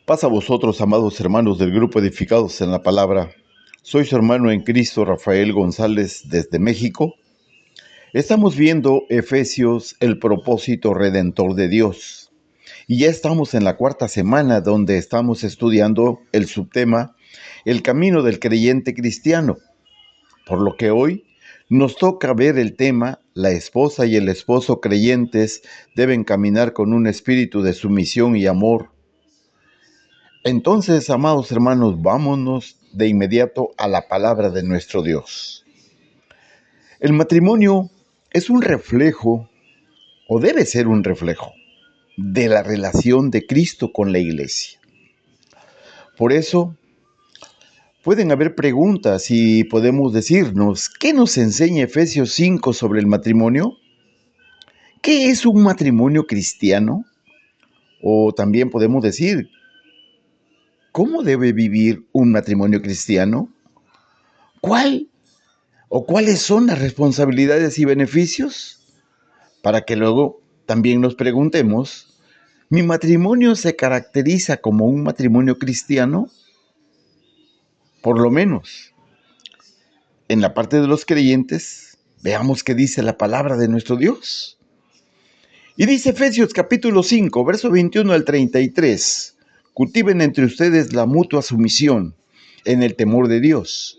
Paz a vosotros, amados hermanos del grupo Edificados en la Palabra. Soy su hermano en Cristo, Rafael González, desde México. Estamos viendo Efesios, el propósito redentor de Dios. Y ya estamos en la cuarta semana donde estamos estudiando el subtema, el camino del creyente cristiano. Por lo que hoy nos toca ver el tema, la esposa y el esposo creyentes deben caminar con un espíritu de sumisión y amor. Entonces, amados hermanos, vámonos de inmediato a la palabra de nuestro Dios. El matrimonio es un reflejo, o debe ser un reflejo, de la relación de Cristo con la iglesia. Por eso, pueden haber preguntas y podemos decirnos, ¿qué nos enseña Efesios 5 sobre el matrimonio? ¿Qué es un matrimonio cristiano? O también podemos decir, ¿cómo debe vivir un matrimonio cristiano? ¿Cuáles son las responsabilidades y beneficios? Para que luego también nos preguntemos, ¿mi matrimonio se caracteriza como un matrimonio cristiano? Por lo menos, en la parte de los creyentes, veamos qué dice la palabra de nuestro Dios. Y dice Efesios capítulo 5, verso 21 al 33, cultiven entre ustedes la mutua sumisión en el temor de Dios.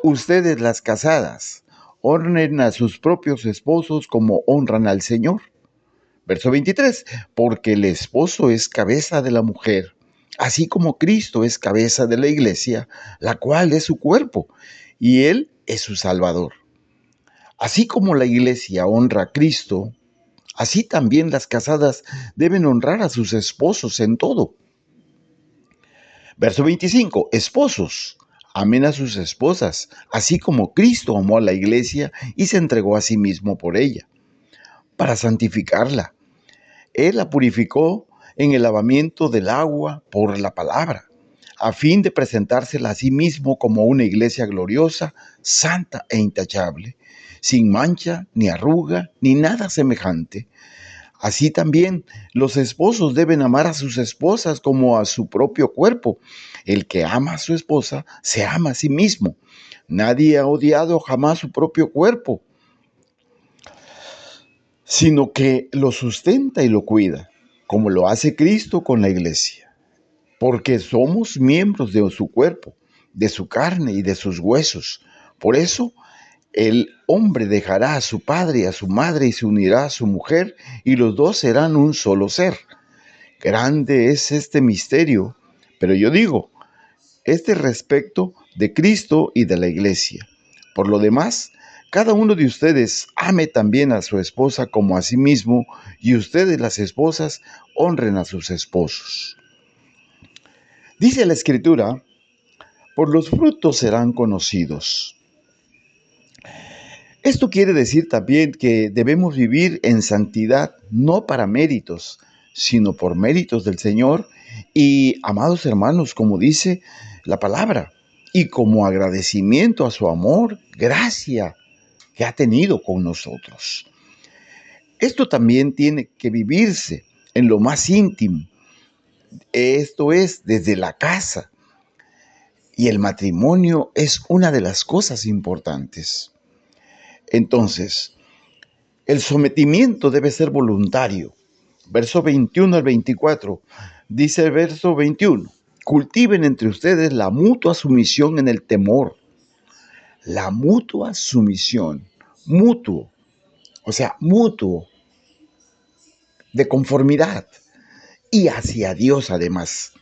Ustedes las casadas, honren a sus propios esposos como honran al Señor. Verso 23, porque el esposo es cabeza de la mujer, así como Cristo es cabeza de la iglesia, la cual es su cuerpo, y Él es su Salvador. Así como la iglesia honra a Cristo, así también las casadas deben honrar a sus esposos en todo. Verso 25, esposos, amen a sus esposas, así como Cristo amó a la iglesia y se entregó a sí mismo por ella, para santificarla. Él la purificó en el lavamiento del agua por la palabra, a fin de presentársela a sí mismo como una iglesia gloriosa, santa e intachable, sin mancha, ni arruga, ni nada semejante. Así también los esposos deben amar a sus esposas como a su propio cuerpo. El que ama a su esposa se ama a sí mismo. Nadie ha odiado jamás su propio cuerpo, sino que lo sustenta y lo cuida, como lo hace Cristo con la iglesia. Porque somos miembros de su cuerpo, de su carne y de sus huesos. Por eso, el hombre dejará a su padre y a su madre y se unirá a su mujer, y los dos serán un solo ser. Grande es este misterio, pero yo digo, respecto de Cristo y de la iglesia. Por lo demás, cada uno de ustedes ame también a su esposa como a sí mismo, y ustedes, las esposas, honren a sus esposos. Dice la Escritura, por los frutos serán conocidos. Esto quiere decir también que debemos vivir en santidad, no para méritos, sino por méritos del Señor y, amados hermanos, como dice la palabra, y como agradecimiento a su amor, gracia que ha tenido con nosotros. Esto también tiene que vivirse en lo más íntimo, esto es, desde la casa. Y el matrimonio es una de las cosas importantes. Entonces, el sometimiento debe ser voluntario. Verso 21 al 24, dice el verso 21, cultiven entre ustedes la mutua sumisión en el temor. La mutua sumisión, mutuo, mutuo, de conformidad y hacia Dios además.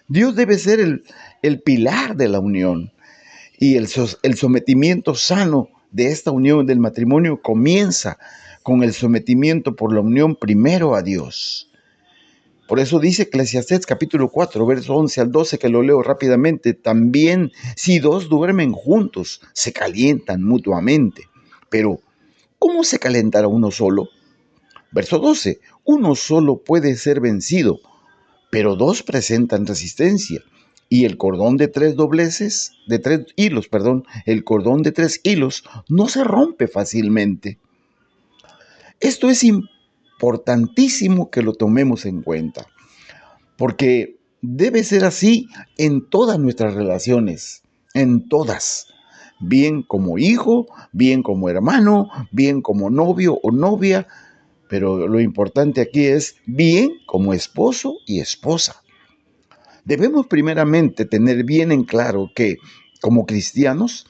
Dios debe ser el pilar de la unión y el sometimiento sano de esta unión del matrimonio comienza con el sometimiento por la unión primero a Dios. Por eso dice Eclesiastés capítulo 4, verso 11 al 12, que lo leo rápidamente. También si dos duermen juntos, se calientan mutuamente. Pero, ¿cómo se calentará uno solo? Verso 12, uno solo puede ser vencido, pero dos presentan resistencia. Y el cordón de tres hilos no se rompe fácilmente. Esto es importantísimo que lo tomemos en cuenta, porque Debe ser así en todas nuestras relaciones, en todas. Bien como hijo, bien como hermano, bien como novio o novia, pero lo importante aquí es bien como esposo y esposa. Debemos primeramente tener bien en claro que, como cristianos,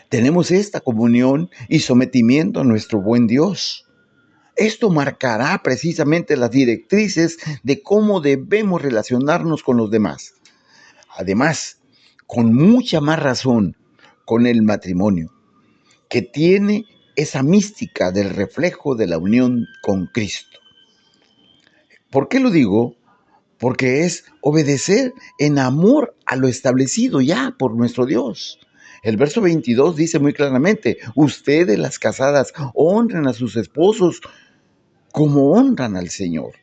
tenemos esta comunión y sometimiento a nuestro buen Dios. Esto marcará precisamente las directrices de cómo debemos relacionarnos con los demás. Además, con mucha más razón, con el matrimonio, que tiene esa mística del reflejo de la unión con Cristo. ¿Por qué lo digo? Porque es obedecer en amor a lo establecido ya por nuestro Dios. El verso 22 dice muy claramente, ustedes las casadas honren a sus esposos como honran al Señor.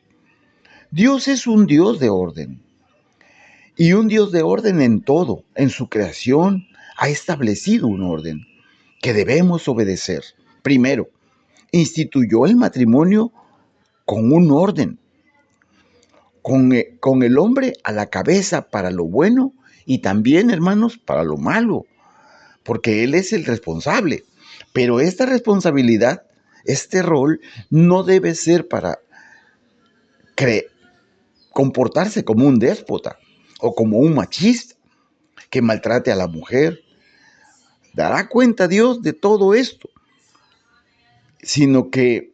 Dios es un Dios de orden y un Dios de orden en todo. En su creación ha establecido un orden que debemos obedecer. Primero, instituyó el matrimonio con un orden, con el hombre a la cabeza para lo bueno y también, hermanos, para lo malo, porque él es el responsable. Pero esta responsabilidad, este rol, no debe ser para comportarse como un déspota o como un machista que maltrate a la mujer. Dará cuenta Dios de todo esto, sino que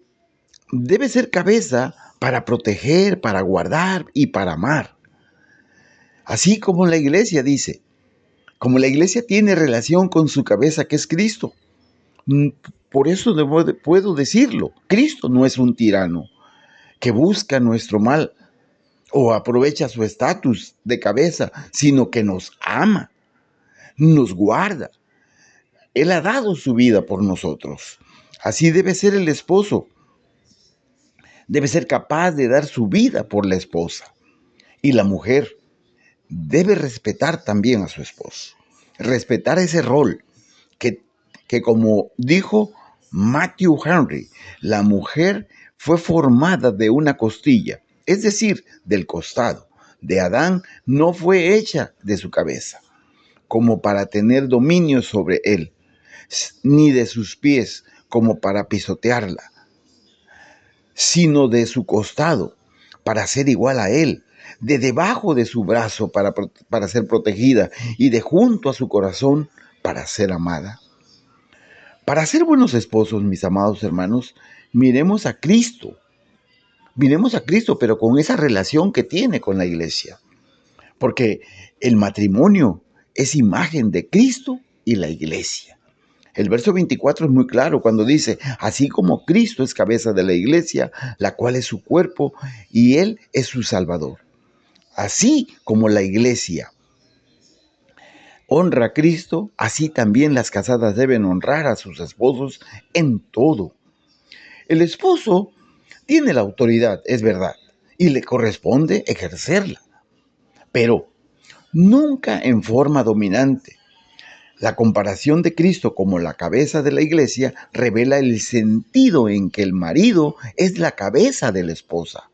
debe ser cabeza para proteger, para guardar y para amar. Así como la iglesia dice, como la iglesia tiene relación con su cabeza que es Cristo. Por eso puedo decirlo, Cristo no es un tirano que busca nuestro mal o aprovecha su estatus de cabeza, sino que nos ama, nos guarda. Él ha dado su vida por nosotros. Así debe ser el esposo. Debe ser capaz de dar su vida por la esposa. Y la mujer debe respetar también a su esposo. Respetar ese rol que como dijo Matthew Henry, la mujer fue formada de una costilla, es decir, del costado. De Adán no fue hecha de su cabeza, como para tener dominio sobre él, ni de sus pies, como para pisotearla, sino de su costado, para ser igual a él, de debajo de su brazo para ser protegida y de junto a su corazón para ser amada. Para ser buenos esposos, mis amados hermanos, miremos a Cristo. Miremos a Cristo, pero con esa relación que tiene con la iglesia. Porque el matrimonio es imagen de Cristo y la iglesia. El verso 24 es muy claro cuando dice, así como Cristo es cabeza de la iglesia, la cual es su cuerpo, y Él es su Salvador. Así como la iglesia honra a Cristo, así también las casadas deben honrar a sus esposos en todo. El esposo tiene la autoridad, es verdad, y le corresponde ejercerla, pero nunca en forma dominante. La comparación de Cristo como la cabeza de la iglesia revela el sentido en que el marido es la cabeza de la esposa.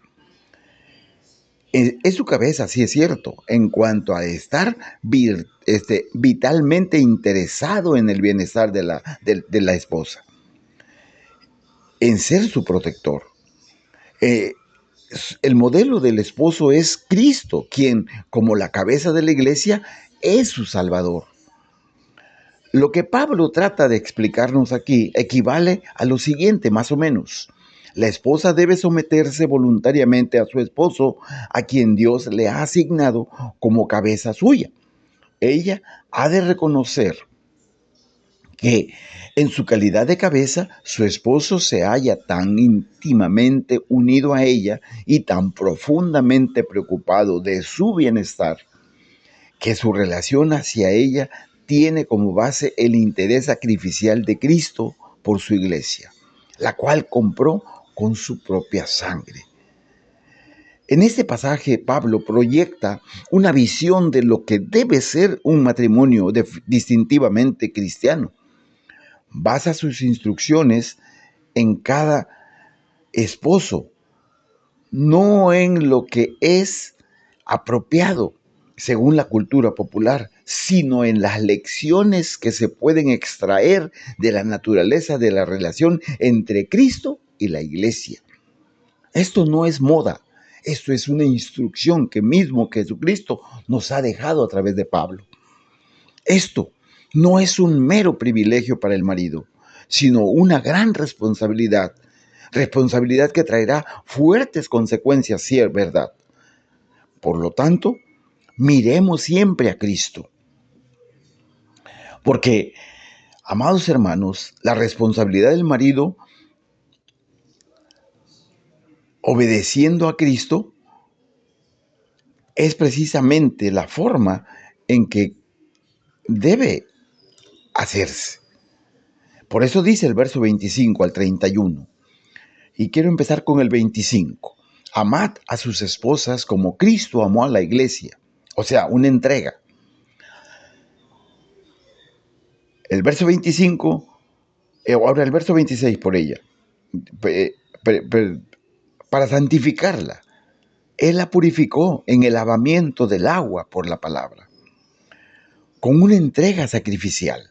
Es su cabeza, sí es cierto, en cuanto a estar vitalmente interesado en el bienestar de la esposa, en ser su protector. El modelo del esposo es Cristo, quien, como la cabeza de la iglesia, es su Salvador. Lo que Pablo trata de explicarnos aquí equivale a lo siguiente, más o menos. La esposa debe someterse voluntariamente a su esposo, a quien Dios le ha asignado como cabeza suya. Ella ha de reconocer que en su calidad de cabeza su esposo se halla tan íntimamente unido a ella y tan profundamente preocupado de su bienestar que su relación hacia ella tiene como base el interés sacrificial de Cristo por su iglesia, la cual compró con su propia sangre. En este pasaje, Pablo proyecta una visión de lo que debe ser un matrimonio distintivamente cristiano. Basa sus instrucciones en cada esposo, no en lo que es apropiado según la cultura popular, sino en las lecciones que se pueden extraer de la naturaleza de la relación entre Cristo y la iglesia. Esto no es moda, esto es una instrucción que mismo Jesucristo nos ha dejado a través de Pablo. Esto no es un mero privilegio para el marido, sino una gran responsabilidad, responsabilidad que traerá fuertes consecuencias si es verdad. Por lo tanto, miremos siempre a Cristo, porque, amados hermanos, la responsabilidad del marido, obedeciendo a Cristo, es precisamente la forma en que debe hacerse. Por eso dice el verso 25 al 31. Y quiero empezar con el 25. Amad a sus esposas como Cristo amó a la iglesia. O sea, una entrega. El verso 25, ahora el verso 26 por ella. Para santificarla. Él la purificó en el lavamiento del agua por la palabra. Con una entrega sacrificial.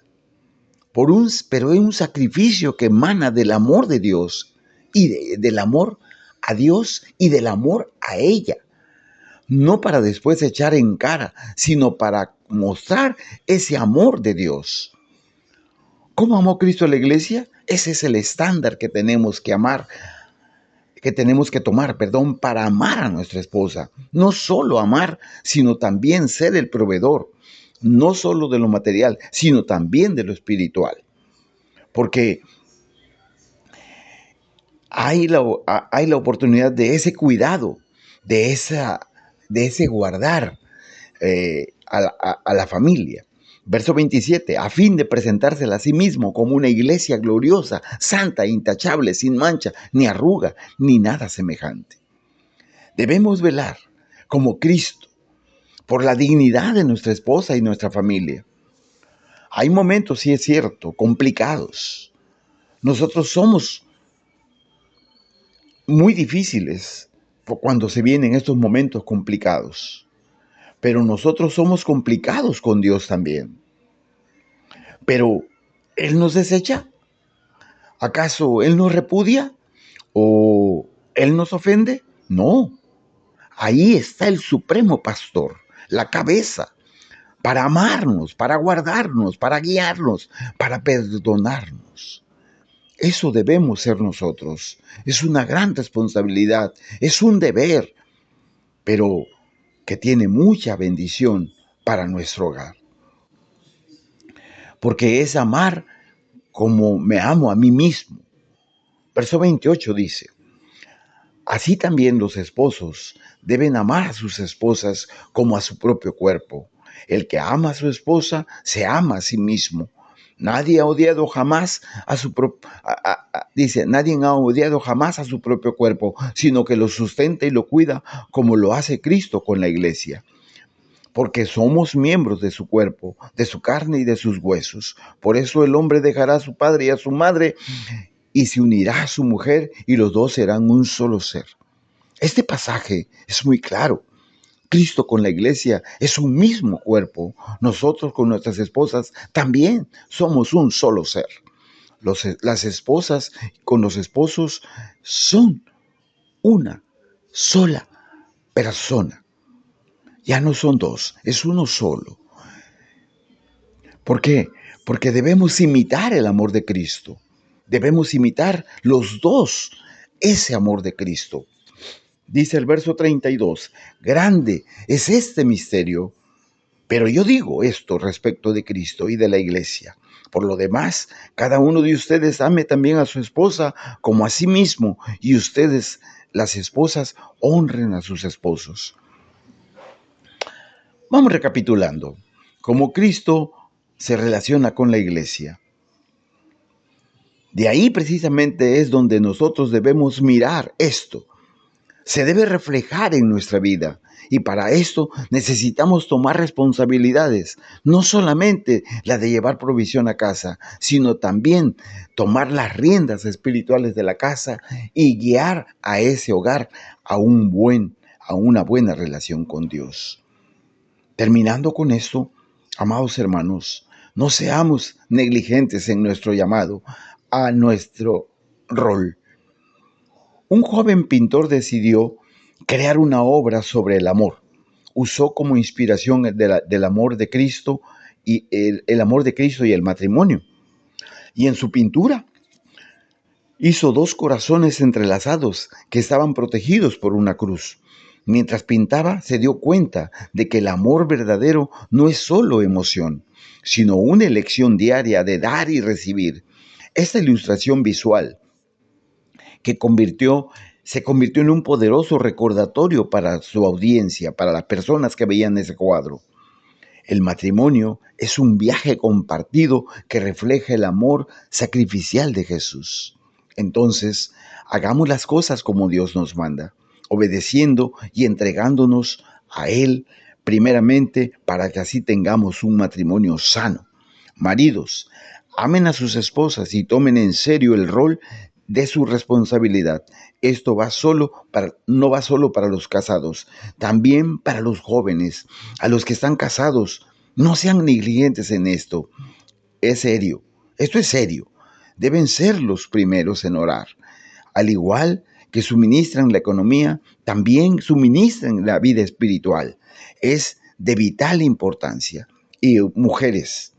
Pero es un sacrificio que emana del amor de Dios y del amor a Dios y del amor a ella. No para después echar en cara, sino para mostrar ese amor de Dios. ¿Cómo amó Cristo a la iglesia? Ese es el estándar que tenemos que amar, para amar a nuestra esposa. No solo amar, sino también ser el proveedor. No solo de lo material, sino también de lo espiritual. Porque hay la oportunidad de ese cuidado, de ese guardar a la familia. Verso 27, a fin de presentársela a sí mismo como una iglesia gloriosa, santa, intachable, sin mancha, ni arruga, ni nada semejante. Debemos velar, como Cristo, por la dignidad de nuestra esposa y nuestra familia. Hay momentos, sí es cierto, complicados. Nosotros somos muy difíciles cuando se vienen estos momentos complicados. Pero nosotros somos complicados con Dios también. Pero ¿Él nos desecha? ¿Acaso Él nos repudia? ¿O Él nos ofende? No. Ahí está el supremo pastor, la cabeza, para amarnos, para guardarnos, para guiarnos, para perdonarnos. Eso debemos ser nosotros. Es una gran responsabilidad, es un deber, pero que tiene mucha bendición para nuestro hogar. Porque es amar como me amo a mí mismo. Verso 28 dice, así también los esposos deben amar a sus esposas como a su propio cuerpo. El que ama a su esposa se ama a sí mismo. Nadie ha odiado jamás a su nadie ha odiado jamás a su propio cuerpo, sino que lo sustenta y lo cuida como lo hace Cristo con la iglesia. Porque somos miembros de su cuerpo, de su carne y de sus huesos. Por eso el hombre dejará a su padre y a su madre y se unirá a su mujer y los dos serán un solo ser. Este pasaje es muy claro. Cristo con la iglesia es un mismo cuerpo. Nosotros con nuestras esposas también somos un solo ser. Las esposas con los esposos son una sola persona. Ya no son dos, es uno solo. ¿Por qué? Porque debemos imitar el amor de Cristo. Debemos imitar los dos ese amor de Cristo. Dice el verso 32, grande es este misterio, pero yo digo esto respecto de Cristo y de la iglesia. Por lo demás, cada uno de ustedes ame también a su esposa como a sí mismo, y ustedes, las esposas, honren a sus esposos. Vamos recapitulando. Cómo Cristo se relaciona con la iglesia. De ahí precisamente es donde nosotros debemos mirar esto. Se debe reflejar en nuestra vida. Y para esto necesitamos tomar responsabilidades, no solamente la de llevar provisión a casa, sino también tomar las riendas espirituales de la casa y guiar a ese hogar a a una buena relación con Dios. Terminando con esto, amados hermanos, no seamos negligentes en nuestro llamado a nuestro rol. Un joven pintor decidió crear una obra sobre el amor. Usó como inspiración del amor de Cristo y el amor de Cristo y el matrimonio. Y en su pintura hizo dos corazones entrelazados que estaban protegidos por una cruz. Mientras pintaba, se dio cuenta de que el amor verdadero no es solo emoción, sino una elección diaria de dar y recibir. Esta ilustración visual que se convirtió en un poderoso recordatorio para su audiencia, para las personas que veían ese cuadro. El matrimonio es un viaje compartido que refleja el amor sacrificial de Jesús. Entonces, hagamos las cosas como Dios nos manda, obedeciendo y entregándonos a Él primeramente para que así tengamos un matrimonio sano. Maridos, amen a sus esposas y tomen en serio el rol de su responsabilidad. Esto no va solo para los casados, también para los jóvenes, a los que están casados. No sean negligentes en esto. Es serio, esto es serio. Deben ser los primeros en orar. Al igual que suministran la economía, también suministran la vida espiritual. Es de vital importancia. Y mujeres,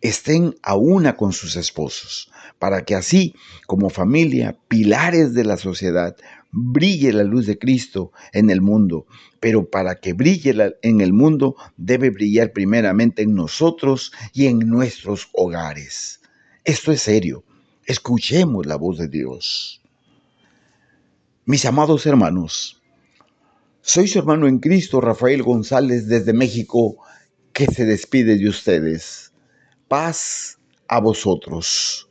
estén a una con sus esposos, para que así, como familia, pilares de la sociedad, brille la luz de Cristo en el mundo. Pero para que brille en el mundo, debe brillar primeramente en nosotros y en nuestros hogares. Esto es serio. Escuchemos la voz de Dios. Mis amados hermanos, soy su hermano en Cristo, Rafael González, desde México, que se despide de ustedes. Paz a vosotros.